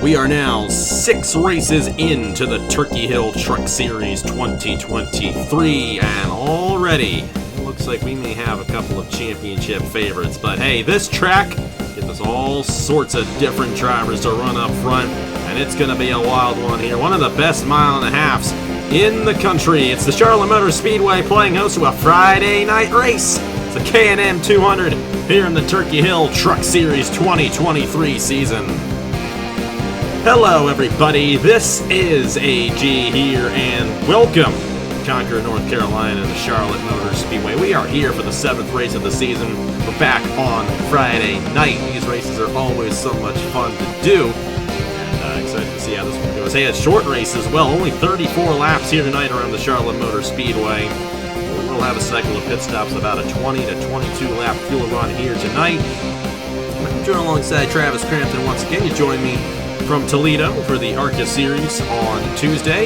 We are now 6 races into the Turkey Hill Truck Series 2023, and already it looks like we may have a couple of championship favorites. But hey, this track gives us all sorts of different drivers to run up front, and it's going to be a wild one here. One of the best mile and a halves in the country. It's the Charlotte Motor Speedway playing host to a Friday night race. It's the NR2003 here in the Turkey Hill Truck Series 2023 season. Hello everybody, this is AG here, and welcome to Concord, North Carolina, the Charlotte Motor Speedway. We are here for the 7th race of the season. We're back on Friday night. These races are always so much fun to do, and excited to see how this one goes. Hey, it's short race as well, only 34 laps here tonight around the Charlotte Motor Speedway. We'll have a cycle of pit stops, about a 20 to 22 lap fuel run here tonight. I'm joined alongside Travis Crampton once again. You join me from Toledo for the ARCA Series on Tuesday.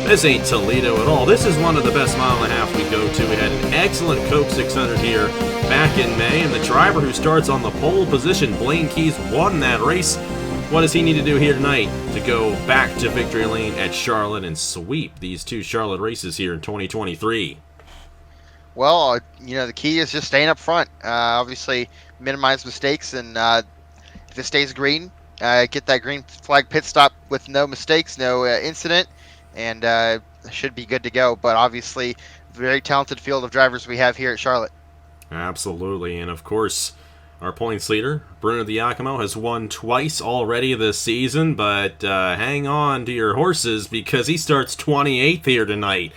This ain't Toledo at all. This is one of the best mile and a half we go to. We had an excellent Coke 600 here back in May, and the driver who starts on the pole position, Blaine Keys, won that race. What does he need to do here tonight to go back to victory lane at Charlotte and sweep these two Charlotte races here in 2023? Well, the key is just staying up front. Obviously, minimize mistakes, and if it stays green, get that green flag pit stop with no mistakes, no incident, and should be good to go. But obviously, very talented field of drivers we have here at Charlotte. Absolutely, and of course, our points leader, Bruno Diacomo, has won twice already this season, but hang on to your horses because he starts 28th here tonight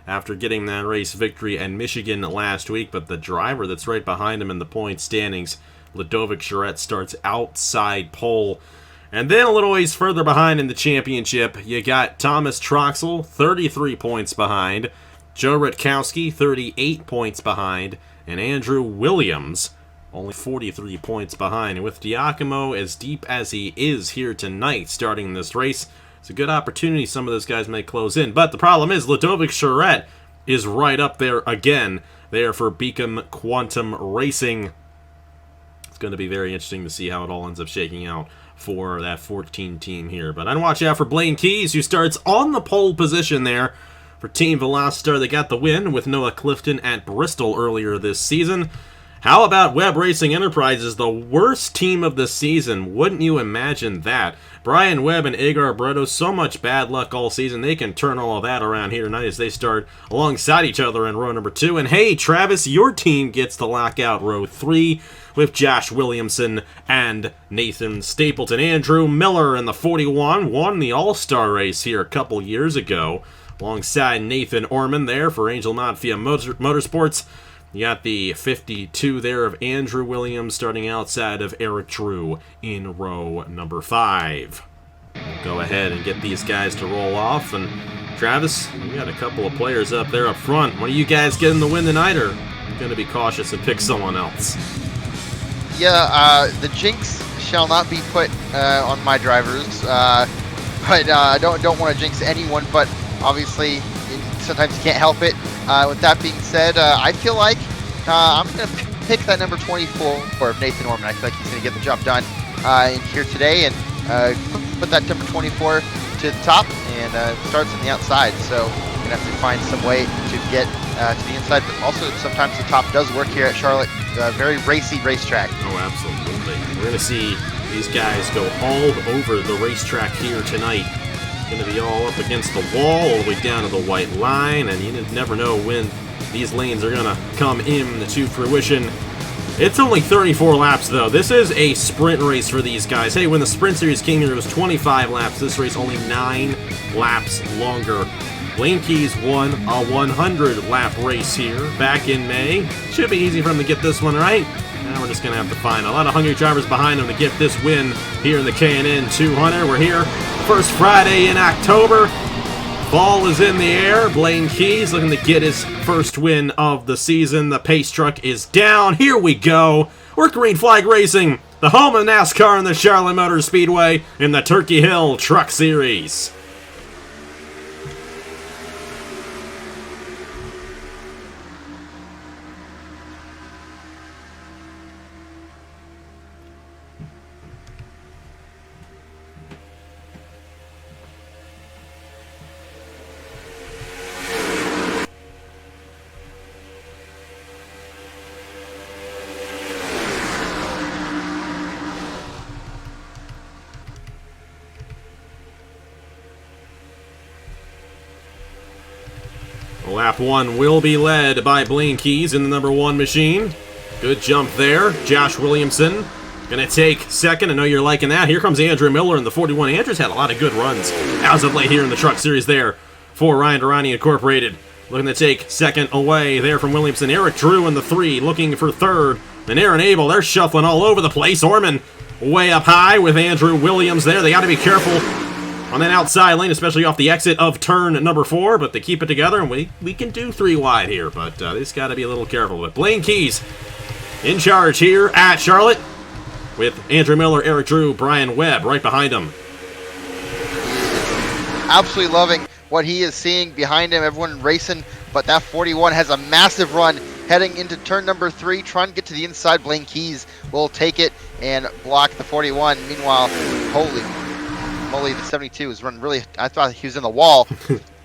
after getting that race victory at Michigan last week. But the driver that's right behind him in the point standings, Ludovic Charette, starts outside pole. And then a little ways further behind in the championship, you got Thomas Troxel, 33 points behind, Joe Rutkowski, 38 points behind, and Andrew Williams, only 43 points behind. And with Diacomo as deep as he is here tonight starting this race, it's a good opportunity some of those guys may close in. But the problem is Ludovic Charette is right up there again, there for Beacom Quantum Racing. It's going to be very interesting to see how it all ends up shaking out for that 14 team here. But I'd watch out for Blaine Keys, who starts on the pole position there for Team Velocitar. They got the win with Noah Clifton at Bristol earlier this season. How about Webb Racing Enterprises, the worst team of the season? Wouldn't you imagine that? Brian Webb and Agar Breto, so much bad luck all season. They can turn all of that around here tonight as they start alongside each other in row number 2. And hey, Travis, your team gets to lock out row 3 with Josh Williamson and Nathan Stapleton. Andrew Miller in the 41 won the All-Star race here a couple years ago alongside Nathan Orman there for Angel Mafia Motorsports. You got the 52 there of Andrew Williams starting outside of Eric Drew in row number 5. We'll go ahead and get these guys to roll off. And Travis, we got a couple of players up there up front. What are you guys getting the win tonight, or going to be cautious and pick someone else? Yeah, the jinx shall not be put on my drivers, but I don't want to jinx anyone. But obviously, sometimes you can't help it. With that being said, I feel like I'm going to pick that number 24 of Nathan Orman. I feel like he's going to get the job done in here today, and put that number 24 to the top, and starts on the outside. So we're going to have to find some way to get to the inside. But also, sometimes the top does work here at Charlotte. Very racy racetrack. Oh, absolutely. We're going to see these guys go all over the racetrack here tonight. Going to be all up against the wall, all the way down to the white line, and you never know when these lanes are going to come in to fruition. It's only 34 laps, though. This is a sprint race for these guys. Hey, when the Sprint Series came here, it was 25 laps. This race only 9 laps longer. Blaine Keys won a 100-lap race here back in May. Should be easy for him to get this one right. Now we're just going to have to find a lot of hungry drivers behind him to get this win here in the K&N 200. We're here first Friday in October. Ball is in the air. Blaine Keys looking to get his first win of the season. The pace truck is down. Here we go. We're Green Flag Racing, the home of NASCAR and the Charlotte Motor Speedway in the Turkey Hill Truck Series. Lap 1 will be led by Blaine Keys in the number 1 machine. Good jump there. Josh Williamson gonna take second. I know you're liking that. Here comes Andrew Miller in the 41. Andrew's had a lot of good runs as of late here in the Truck Series there for Ryan Durrani Incorporated. Looking to take second away there from Williamson. Eric Drew in the 3, looking for third. And Aaron Abel, they're shuffling all over the place. Orman way up high with Andrew Williams there. They got to be careful on that outside lane, especially off the exit of turn number 4. But they keep it together, and we can do 3 wide here. But they just got to be a little careful. But Blaine Keys in charge here at Charlotte with Andrew Miller, Eric Drew, Brian Webb right behind him. Absolutely loving what he is seeing behind him. Everyone racing, but that 41 has a massive run heading into turn number 3, trying to get to the inside. Blaine Keys will take it and block the 41. Meanwhile, holy moly, the 72 is running really, I thought he was in the wall,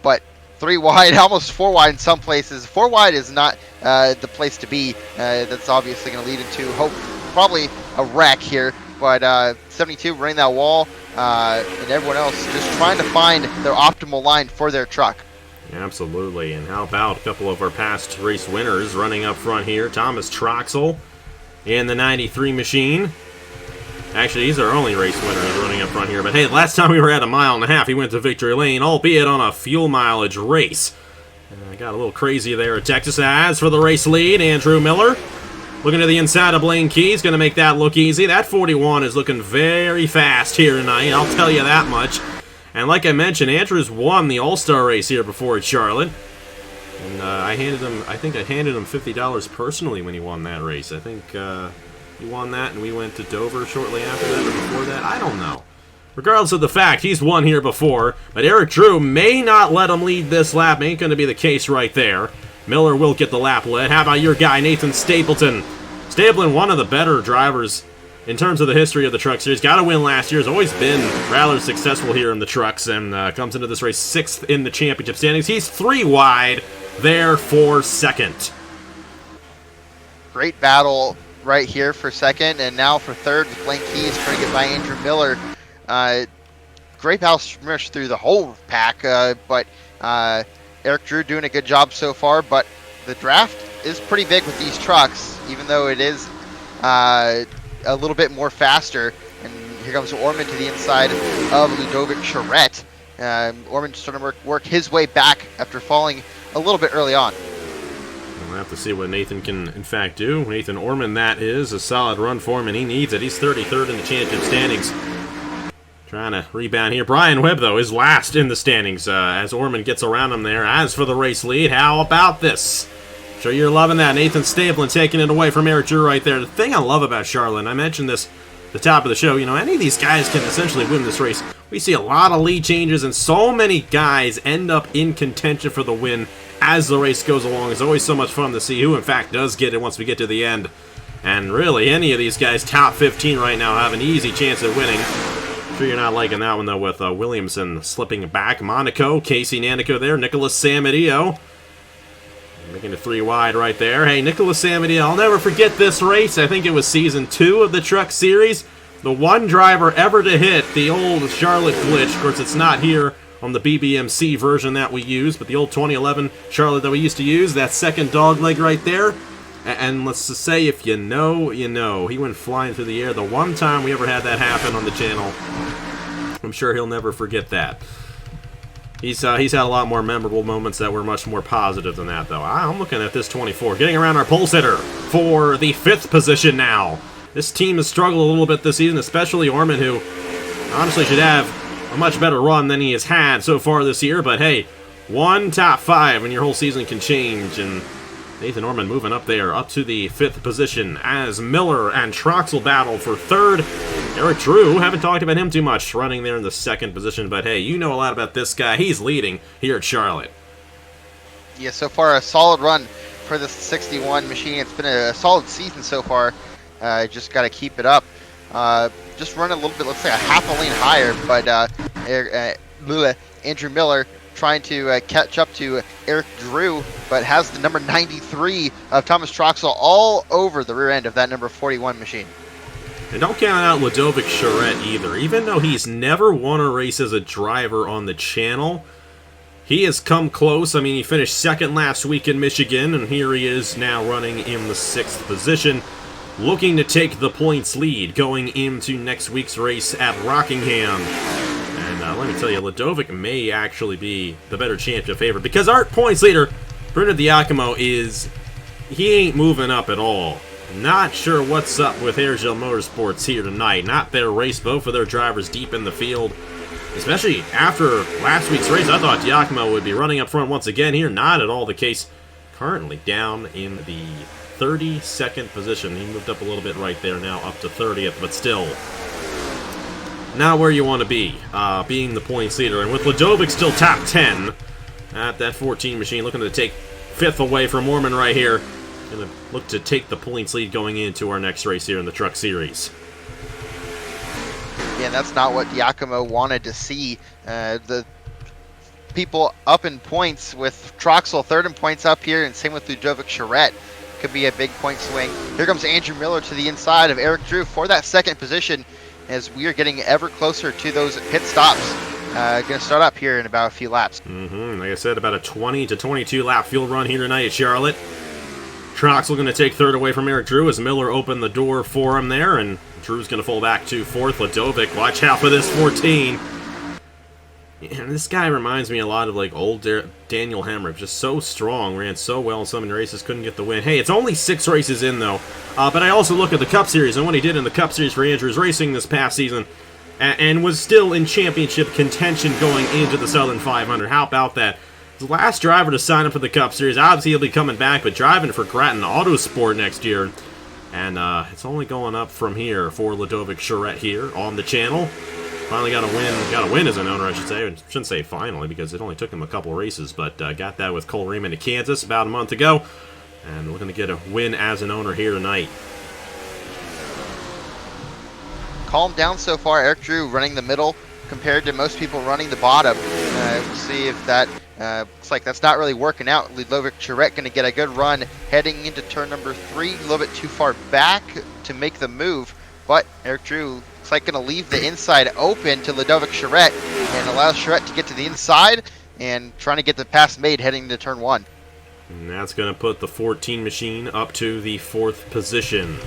but 3 wide, almost 4 wide in some places. 4 wide is not the place to be. That's obviously going to lead into probably a wreck here, but 72 running that wall, and everyone else just trying to find their optimal line for their truck. Absolutely, and how about a couple of our past race winners running up front here? Thomas Troxel in the 93 machine. Actually, he's our only race winner running up front here, but hey, last time we were at 1.5 miles, he went to victory lane, albeit on a fuel mileage race. Got a little crazy there at Texas. As for the race lead, Andrew Miller looking to the inside of Blaine Keys, going to make that look easy. That 41 is looking very fast here tonight, I'll tell you that much. And like I mentioned, Andrews won the All-Star race here before at Charlotte. And I think I handed him $50 personally when he won that race. I think he won that, and we went to Dover shortly after that or before that. I don't know. Regardless of the fact, he's won here before. But Eric Drew may not let him lead this lap. Ain't going to be the case right there. Miller will get the lap led. How about your guy, Nathan Stapleton? Stapleton, one of the better drivers in terms of the history of the Truck Series. Got a win last year. Has always been rather successful here in the trucks, and comes into this race 6th in the championship standings. He's 3 wide there for second. Great battle right here for second, and now for third with Blaine Keys trying to get by Andrew Miller. Great battle through the whole pack, but Eric Drew doing a good job so far. But the draft is pretty big with these trucks, even though it is a little bit more faster. And here comes Orman to the inside of Ludovic Charette. Orman starting to work his way back after falling a little bit early on. We'll have to see what Nathan can, in fact, do. Nathan Orman, that is a solid run for him, and he needs it. He's 33rd in the championship standings. Trying to rebound here. Brian Webb, though, is last in the standings as Orman gets around him there. As for the race lead, how about this? Sure you're loving that. Nathan Stapleton taking it away from Eric Drew right there. The thing I love about Charlotte, and I mentioned this at the top of the show, you know, any of these guys can essentially win this race. We see a lot of lead changes, and so many guys end up in contention for the win as the race goes along. It's always so much fun to see who, in fact, does get it once we get to the end. And really, any of these guys, top 15 right now, have an easy chance at winning. Sure you're not liking that one, though, with Williamson slipping back. Monaco, Casey Nanico there, Nicholas Samadio making it 3 wide right there. Hey, Nicholas Samadio, I'll never forget this race. I think it was season 2 of the Truck Series. The one driver ever to hit the old Charlotte glitch. Of course, it's not here on the BBMC version that we use, but the old 2011 Charlotte that we used to use, that second dog leg right there. And let's just say, if you know, you know. He went flying through the air. The one time we ever had that happen on the channel, I'm sure he'll never forget that. He's had a lot more memorable moments that were much more positive than that, though. I'm looking at this 24. Getting around our pole sitter for the 5th position now. This team has struggled a little bit this season, especially Orman, who honestly should have a much better run than he has had so far this year. But hey, one top 5 and your whole season can change. And Nathan Orman moving up there, up to the 5th position as Miller and Troxel battle for 3rd. Eric Drew, haven't talked about him too much, running there in the 2nd position. But hey, you know a lot about this guy. He's leading here at Charlotte. Yeah, so far a solid run for the 61 machine. It's been a solid season so far. Just got to keep it up. Just run a little bit, let's say a half a lane higher, but Andrew Miller trying to catch up to Eric Drew, but has the number 93 of Thomas Troxel all over the rear end of that number 41 machine. And don't count out Ludovic Charette either. Even though he's never won a race as a driver on the channel, he has come close. I mean, he finished second last week in Michigan, and here he is now running in the 6th position, looking to take the points lead going into next week's race at Rockingham. And let me tell you, Ladovic may actually be the better champion favorite, because our points leader, Bruno Diacomo, he ain't moving up at all. Not sure what's up with Charlotte Motorsports here tonight. Not their race, both of their drivers deep in the field. Especially after last week's race, I thought Diacomo would be running up front once again here. Not at all the case. Currently down in the 32nd position. He moved up a little bit right there now, up to 30th, but still not where you want to be, being the points leader. And with Ladovic still top 10 at that 14 machine, looking to take 5th away from Mormon right here. Going to look to take the points lead going into our next race here in the Truck Series. Yeah, that's not what Diacomo wanted to see. The people up in points with Troxel 3rd in points up here, and same with Ludovic Charette. Could be a big point swing. Here comes Andrew Miller to the inside of Eric Drew for that 2nd position, as we are getting ever closer to those pit stops. Going to start up here in about a few laps. Like I said, about a 20 to 22 lap field run here tonight at Charlotte. Troxel going to take 3rd away from Eric Drew as Miller opened the door for him there, and Drew's going to fall back to 4th. Ladovic, watch out for this 14. And this guy reminds me a lot of like old Daniel Hemrick, just so strong, ran so well in so many races, couldn't get the win. Hey, it's only 6 races in though, but I also look at the Cup Series and what he did in the Cup Series for Andrews Racing this past season, and was still in championship contention going into the Southern 500. How about that? The last driver to sign up for the Cup Series. Obviously, he'll be coming back, but driving for Grattan Autosport next year. And it's only going up from here for Ladovic Charette here on the channel. Finally got a win as an owner, I should say. I shouldn't say finally, because it only took him a couple races, but got that with Cole Raymond in Kansas about a month ago. And looking to get a win as an owner here tonight. Calm down so far. Eric Drew running the middle compared to most people running the bottom. We'll see if that looks like that's not really working out. Ludovic Charette going to get a good run heading into turn number 3. A little bit too far back to make the move, but Eric Drew looks like going to leave the inside open to Ludovic Charette and allows Charette to get to the inside and trying to get the pass made heading into turn 1. And that's going to put the 14 machine up to the 4th position.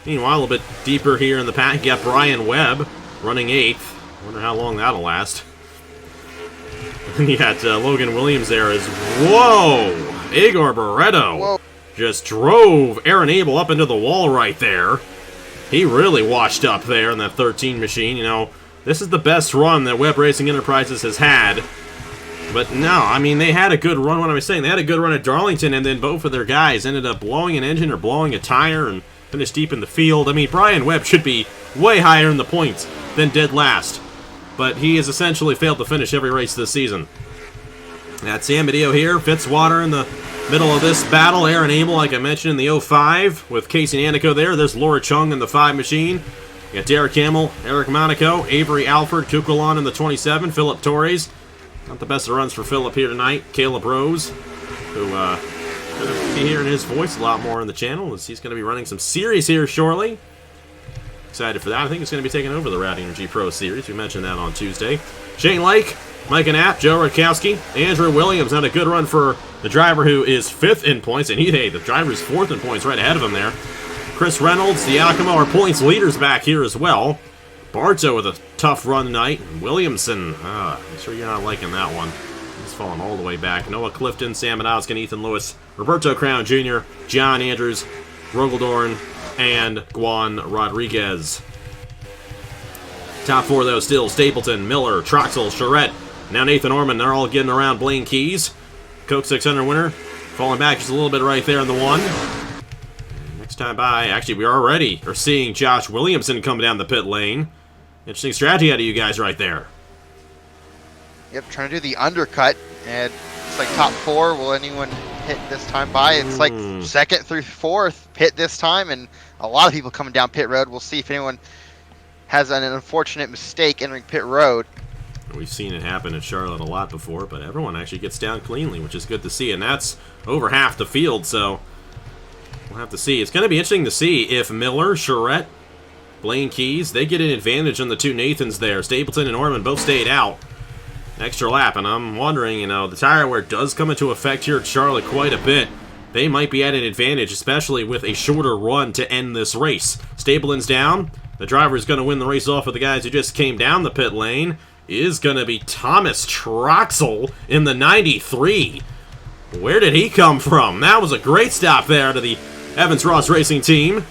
Meanwhile, a little bit deeper here in the pack, you got Brian Webb running 8th. Wonder how long that'll last. You got Logan Williams there as, whoa! Igor Barreto Whoa. Just drove Aaron Abel up into the wall right there. He really washed up there in that 13 machine. You know, this is the best run that Webb Racing Enterprises has had. But no, I mean, they had a good run. What I was saying, they had a good run at Darlington, and then both of their guys ended up blowing an engine or blowing a tire and finished deep in the field. I mean, Brian Webb should be way higher in the points than dead last. But he has essentially failed to finish every race this season. That's Sam Medeo here. Fitzwater in the middle of this battle. Aaron Abel, like I mentioned, in the 05 with Casey Nanico there. There's Laura Chung in the 5 machine. You got Derek Hamill, Eric Monaco, Avery Alford, Kukulon in the 27, Philip Torres. Not the best of runs for Philip here tonight. Caleb Rose, who going to be hearing his voice a lot more on the channel, as he's going to be running some series here shortly. Excited for that. I think it's going to be taking over the Rowdy Energy Pro Series. We mentioned that on Tuesday. Shane Lake, Mike Knapp, Joe Rutkowski, Andrew Williams had a good run for the driver who is 5th in points, and the driver's 4th in points right ahead of him there. Chris Reynolds, Diacomo, our points leaders back here as well. Barto with a tough run tonight. Williamson, I'm sure you're not liking that one. He's falling all the way back. Noah Clifton, Sam Adowskin, Ethan Lewis, Roberto Crown Jr., John Andrews, Rogeldorn, and Juan Rodriguez. Top 4, though, still Stapleton, Miller, Troxel, Charette. Now Nathan Orman, they're all getting around Blaine Keys. Coke 600 winner, falling back just a little bit right there in the 1. Next time by, actually, we already are seeing Josh Williamson come down the pit lane. Interesting strategy out of you guys right there. Yep, trying to do the undercut, and it's like top 4. Will anyone hit this time by? It's like 2nd through 4th pit this time, and a lot of people coming down pit road. We'll see if anyone has an unfortunate mistake entering pit road. We've seen it happen at Charlotte a lot before, but everyone actually gets down cleanly, which is good to see, and that's over half the field, so we'll have to see. It's going to be interesting to see if Miller, Charette, Blaine Keys, they get an advantage on the 2 Nathans there. Stapleton and Orman both stayed out. extra lap, and I'm wondering, the tire wear does come into effect here at Charlotte quite a bit. They might be at an advantage, especially with a shorter run to end this race. Stapleton's down. The driver is going to win the race off of the guys who just came down the pit lane. Is going to be Thomas Troxel in the 93. Where did he come from? That was a great stop there to the Evans-Ross Racing team.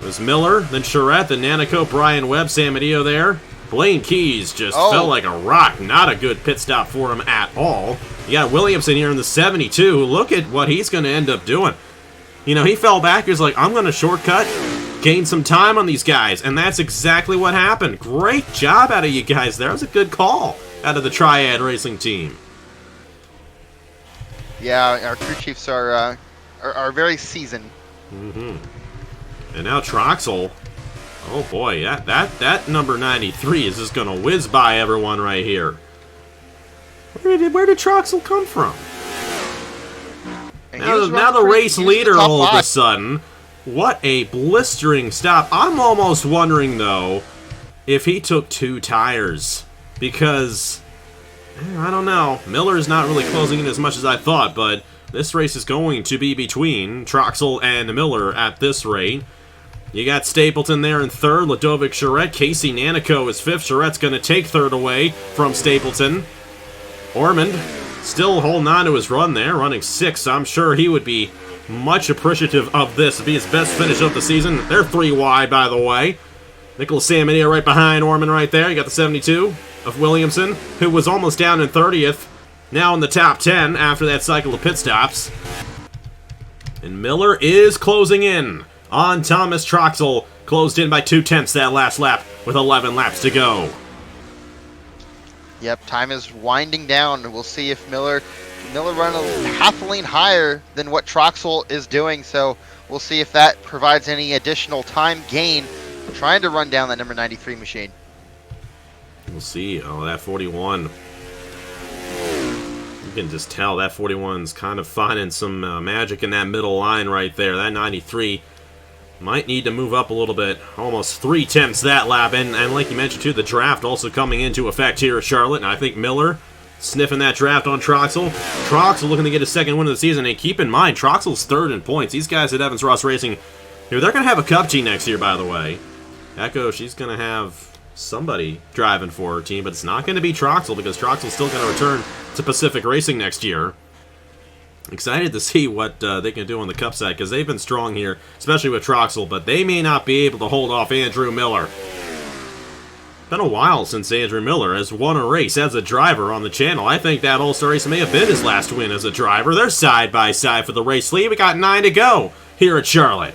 It was Miller, then Charette, then Nanico, Brian Webb, Sam Medeo there. Blaine Keys just fell like a rock. Not a good pit stop for him at all. You got Williamson here in the 72. Look at what he's going to end up doing. He fell back. He was like, I'm going to shortcut, gain some time on these guys. And that's exactly what happened. Great job out of you guys there. That was a good call out of the Triad Racing team. Yeah, our crew chiefs are very seasoned. Mm-hmm. And now Troxel. Oh boy, that number 93 is just gonna whiz by everyone right here. Where did Troxel come from? Now the race leader all of a sudden. What a blistering stop. I'm almost wondering though if he took 2 tires, because I don't know. Miller's not really closing in as much as I thought, but this race is going to be between Troxel and Miller at this rate. You got Stapleton there in third, Ladovic Charette, Casey Nanico is fifth. Charette's going to take third away from Stapleton. Ormond still holding on to his run there, running sixth. I'm sure he would be much appreciative of this. It'd be his best finish of the season. They're 3 wide, by the way. Nicholas Samanea right behind Ormond right there. You got the 72 of Williamson, who was almost down in 30th. Now in the top 10 after that cycle of pit stops. And Miller is closing in on Thomas Troxel. Closed in by 2/10 that last lap with 11 laps to go. Yep, time is winding down. We'll see if Miller run a half a lane higher than what Troxel is doing. So we'll see if that provides any additional time gain trying to run down that number 93 machine. We'll see. Oh, that 41. You can just tell that 41's kind of finding some magic in that middle line right there. That 93 might need to move up a little bit. Almost 3/10 that lap. And like you mentioned, too, the draft also coming into effect here at Charlotte. And I think Miller sniffing that draft on Troxel. Troxel looking to get his second win of the season. And keep in mind, Troxel's third in points. These guys at Evans-Ross Racing, they're going to have a Cup team next year, by the way. Echo, she's going to have somebody driving for her team, but it's not going to be Troxel because Troxel's still going to return to Pacific Racing next year. Excited to see what they can do on the Cup side because they've been strong here, especially with Troxel, but they may not be able to hold off Andrew Miller. Been a while since Andrew Miller has won a race as a driver on the channel. I think that All-Star race may have been his last win as a driver. They're side by side for the race lead. We got 9 to go here at Charlotte.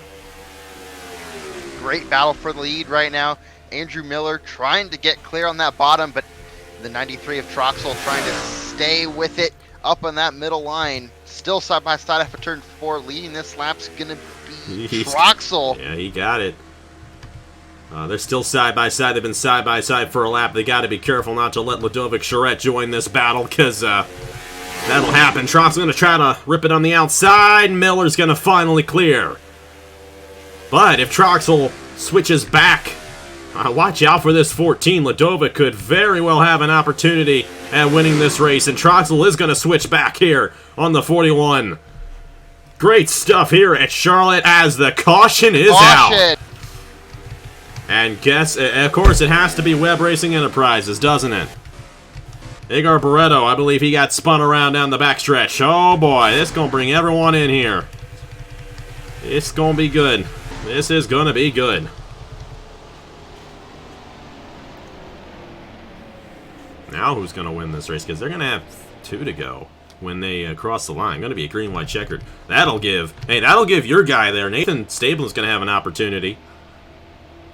Great battle for the lead right now. Andrew Miller trying to get clear on that bottom, but the 93 of Troxel trying to stay with it up on that middle line. Still side by side after turn 4. Leading this lap's gonna be Troxel. Yeah, he got it. They're still side by side. They've been side by side for a lap. They got to be careful not to let Ladovic Charette join this battle because that'll happen. Troxel's gonna try to rip it on the outside. Miller's gonna finally clear. But if Troxel switches back, watch out for this 14. Ladovic could very well have an opportunity at winning this race, and Troxel is going to switch back here on the 41. Great stuff here at Charlotte as the caution is out. And of course, it has to be Webb Racing Enterprises, doesn't it? Igor Barreto, I believe he got spun around down the backstretch. Oh boy, this is going to bring everyone in here. It's going to be good. This is going to be good. Now who's going to win this race? Because they're going to have 2 to go when they cross the line. Going to be a green-white checkered. That'll give your guy there, Nathan Stablin's going to have an opportunity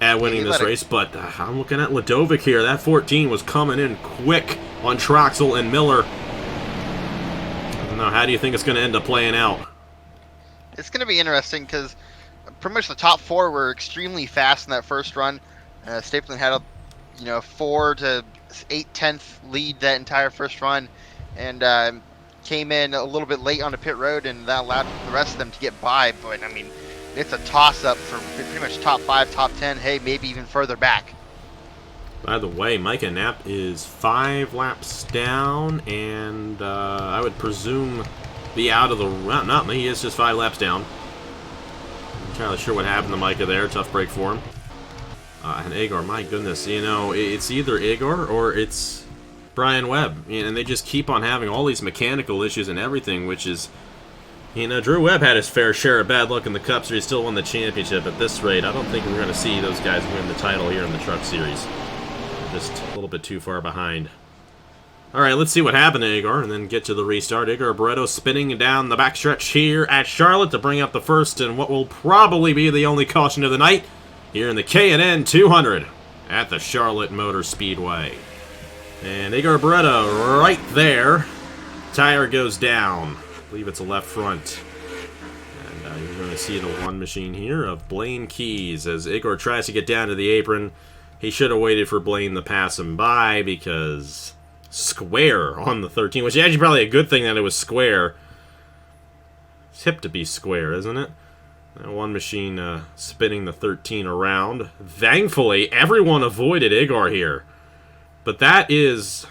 at winning this race. But I'm looking at Ladovic here. That 14 was coming in quick on Troxel and Miller. I don't know. How do you think it's going to end up playing out? It's going to be interesting because pretty much the top 4 were extremely fast in that first run. Stapleton had a 4 to 8/10 lead that entire first run, and came in a little bit late on the pit road, and that allowed the rest of them to get by. But I mean, it's a toss-up for pretty much top 5, top 10. Hey, maybe even further back. By the way, Micah Knapp is 5 laps down, and I would presume be out of the run. No, he is just 5 laps down. I'm not entirely sure what happened to Micah there. Tough break for him. And Igor, my goodness, you know, it's either Igor or it's Brian Webb. And they just keep on having all these mechanical issues and everything, which is, you know, Drew Webb had his fair share of bad luck in the Cup Series, still won the championship. At this rate, I don't think we're going to see those guys win the title here in the Truck Series. Just a little bit too far behind. Alright, let's see what happened to Igor, and then get to the restart. Igor Barretto spinning down the backstretch here at Charlotte to bring up the first and what will probably be the only caution of the night here in the K&N 200 at the Charlotte Motor Speedway. And Igor Barretto right there. Tire goes down. I believe it's a left front. And you're going to see the one machine here of Blaine Keys as Igor tries to get down to the apron. He should have waited for Blaine to pass him by because square on the 13, which is actually probably a good thing that it was square. It's hip to be square, isn't it? One machine spinning the 13 around. Thankfully, everyone avoided Igor here. But that is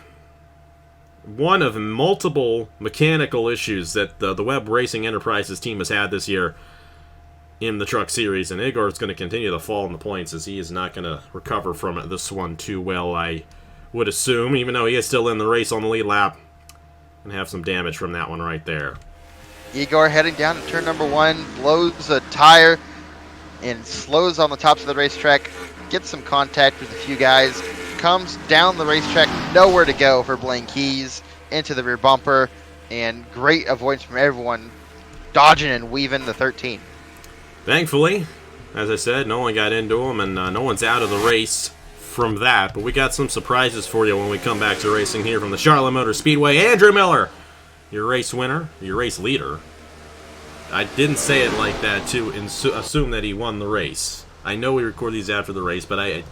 one of multiple mechanical issues that the Webb Racing Enterprises team has had this year in the Truck Series. And Igor is going to continue to fall in the points as he is not going to recover from this one too well, I would assume. Even though he is still in the race on the lead lap. And have some damage from that one right there. Igor heading down to turn number 1, blows a tire and slows on the tops of the racetrack, gets some contact with a few guys, comes down the racetrack, nowhere to go for Blaine Keys, into the rear bumper, and great avoidance from everyone, dodging and weaving the 13. Thankfully, as I said, no one got into him, and no one's out of the race from that, but we got some surprises for you when we come back to racing here from the Charlotte Motor Speedway. Andrew Miller, your race winner, your race leader. I didn't say it like that to assume that he won the race. I know we record these after the race, but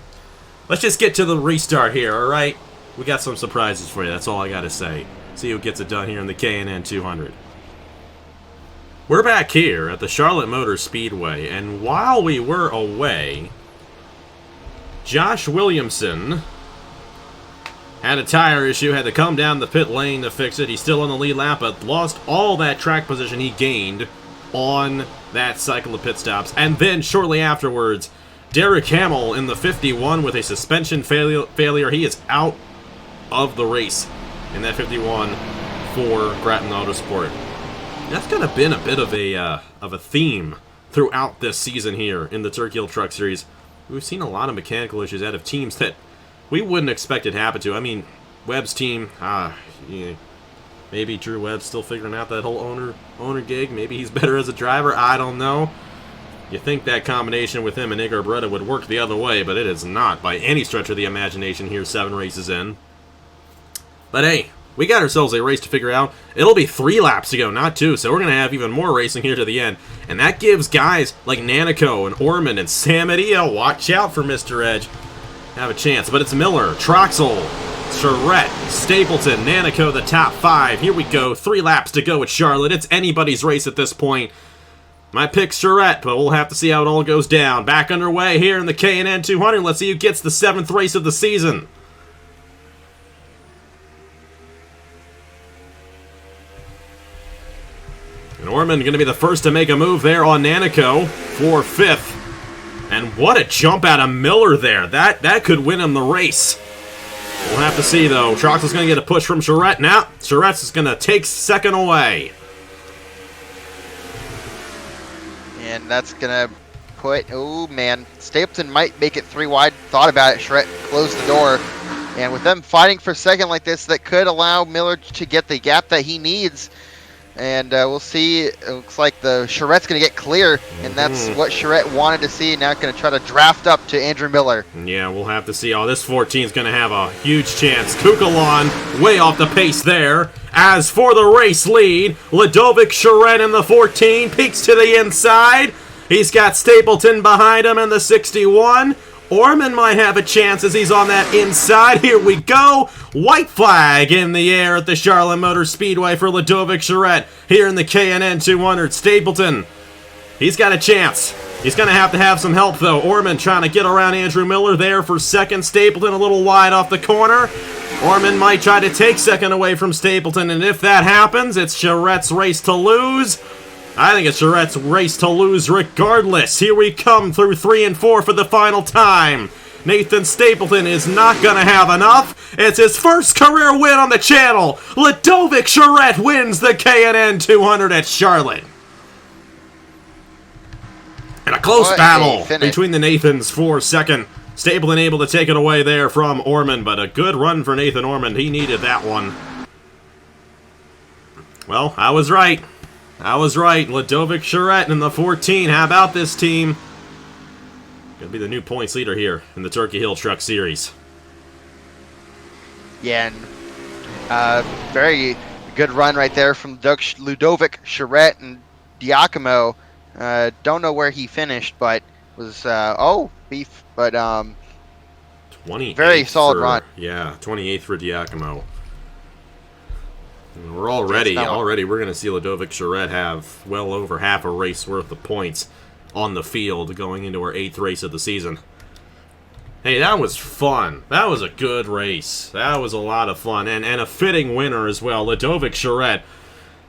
let's just get to the restart here, all right? We got some surprises for you. That's all I got to say. See who gets it done here in the K&N 200. We're back here at the Charlotte Motor Speedway, and while we were away, Josh Williamson had a tire issue, had to come down the pit lane to fix it. He's still on the lead lap, but lost all that track position he gained on that cycle of pit stops. And then, shortly afterwards, Derek Hamill in the 51 with a suspension failure. He is out of the race in that 51 for Grattan Autosport. That's kind of been a bit of a theme throughout this season here in the Turkey Hill Truck Series. We've seen a lot of mechanical issues out of teams that we wouldn't expect it to happen to. I mean, Webb's team, yeah, maybe Drew Webb's still figuring out that whole owner gig. Maybe he's better as a driver. I don't know. You think that combination with him and Igor Barretto would work the other way, but it is not by any stretch of the imagination here 7 races in. But hey, we got ourselves a race to figure out. It'll be 3 laps to go, not 2, so we're going to have even more racing here to the end. And that gives guys like Nanico and Orman and Sam Edio, watch out for Mr. Edge, have a chance. But it's Miller, Troxel, Charette, Stapleton, Nanico, the top 5. Here we go, 3 laps to go at Charlotte. It's anybody's race at this point. My pick's Charette, but we'll have to see how it all goes down. Back underway here in the K&N 200. Let's see who gets the 7th race of the season. And Orman going to be the first to make a move there on Nanico for 5th. And what a jump out of Miller there. That could win him the race. We'll have to see, though. Troxel's going to get a push from Charette. Now, Charette's is going to take 2nd away. And that's going to put, oh man, Stapleton might make it 3 wide. Thought about it, Charette closed the door. And with them fighting for 2nd like this, that could allow Miller to get the gap that he needs. And we'll see. It looks like the Charette's going to get clear, and that's what Charette wanted to see. Now going to try to draft up to Andrew Miller. Yeah, we'll have to see. Oh, this 14 is going to have a huge chance. Kukalon way off the pace there. As for the race lead, Ludovic Charette in the 14 peeks to the inside. He's got Stapleton behind him in the 61. Orman might have a chance as he's on that inside. Here we go. White flag in the air at the Charlotte Motor Speedway for Ludovic Charette here in the K&N 200. Stapleton, he's got a chance. He's going to have some help, though. Orman trying to get around Andrew Miller there for second. Stapleton a little wide off the corner. Orman might try to take second away from Stapleton, and if that happens, it's Charrette's race to lose. I think it's Charrette's race to lose regardless. Here we come through 3 and 4 for the final time. Nathan Stapleton is not going to have enough. It's his first career win on the channel. Ludovic Charrette wins the K&N 200 at Charlotte. And a close battle between the Nathans for second. Stapleton able to take it away there from Orman, but a good run for Nathan Orman. He needed that one. Well, I was right. I was right. Ludovic Charrette in the 14. How about this team? Gonna be the new points leader here in the Turkey Hill Truck Series. Yeah, and very good run right there from Ludovic Charrette and Giacomo. Don't know where he finished, but was beef. But 28th very solid run. Yeah, 28th for Giacomo. And we're already we're gonna see Ludovic Charrette have well over half a race worth of points on the field going into our 8th race of the season. Hey, that was fun. That was a good race. That was a lot of fun. And a fitting winner as well. Ludovic Charrette.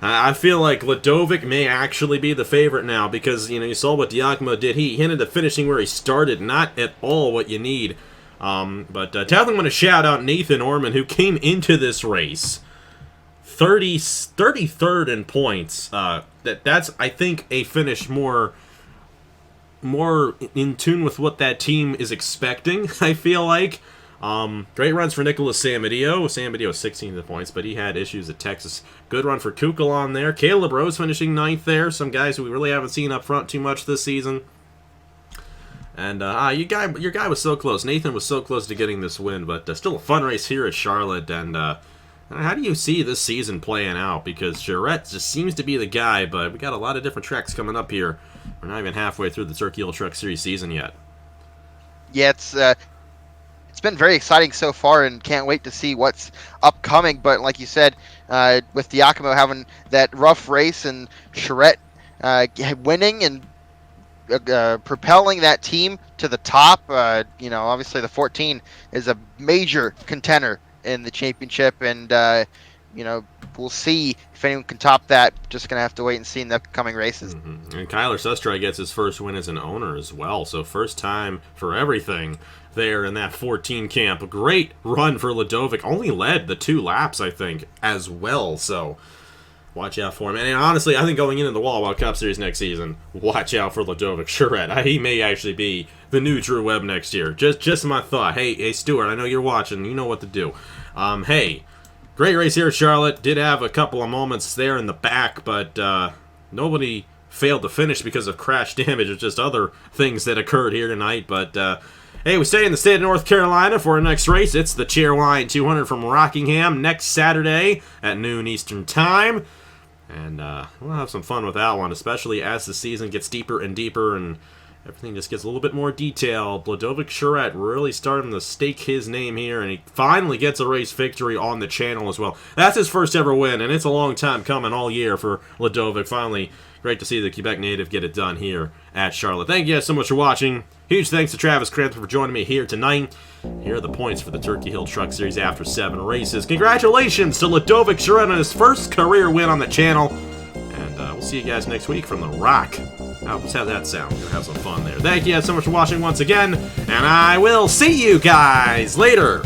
I feel like Ludovic may actually be the favorite now because, you saw what Giacomo did. He ended up finishing where he started. Not at all what you need. But definitely want to shout out Nathan Orman, who came into this race 33rd in points. That's, I think, a finish more in tune with what that team is expecting, I feel like. Great runs for Nicholas Samadio. Samadio 16th points, but he had issues at Texas. Good run for Kukal on there. Caleb Rose finishing 9th there. Some guys who we really haven't seen up front too much this season. And your guy was so close. Nathan was so close to getting this win, but still a fun race here at Charlotte. And how do you see this season playing out? Because Charrette just seems to be the guy, but we got a lot of different tracks coming up here. We're not even halfway through the Turkey Hill Truck Series season yet. Yeah, it's been very exciting so far, and can't wait to see what's upcoming. But like you said, with Giacomo having that rough race and Charrette winning and propelling that team to the top, obviously the 14 is a major contender in the championship, and we'll see if anyone can top that. Just gonna have to wait and see in the upcoming races. Mm-hmm. And Kyler Sustry gets his first win as an owner as well, so first time for everything there in that 14 camp. A great run for Ludovic. Only led the 2 laps, I think, as well, so watch out for him. And honestly, I think going into the Walla Cup Series next season, watch out for Ludovic Charrette. He may actually be the new Drew Webb next year. Just my thought. Hey, Stuart, I know you're watching. You know what to do. Hey, great race here at Charlotte. Did have a couple of moments there in the back, but nobody failed to finish because of crash damage or just other things that occurred here tonight. But hey, we stay in the state of North Carolina for our next race. It's the Chairline 200 from Rockingham next Saturday at noon Eastern Time. And we'll have some fun with that one, especially as the season gets deeper and deeper and everything just gets a little bit more detailed. Ludovic Charrette really starting to stake his name here, and he finally gets a race victory on the channel as well. That's his first ever win, and it's a long time coming all year for Ludovic. Finally, great to see the Quebec native get it done here at Charlotte. Thank you guys so much for watching. Huge thanks to Travis Crampton for joining me here tonight. Here are the points for the Turkey Hill Truck Series after 7 races. Congratulations to Ludovic Charrette on his first career win on the channel. And we'll see you guys next week from the Rock. Let's have that sound. We're going to have some fun there. Thank you guys so much for watching once again. And I will see you guys later.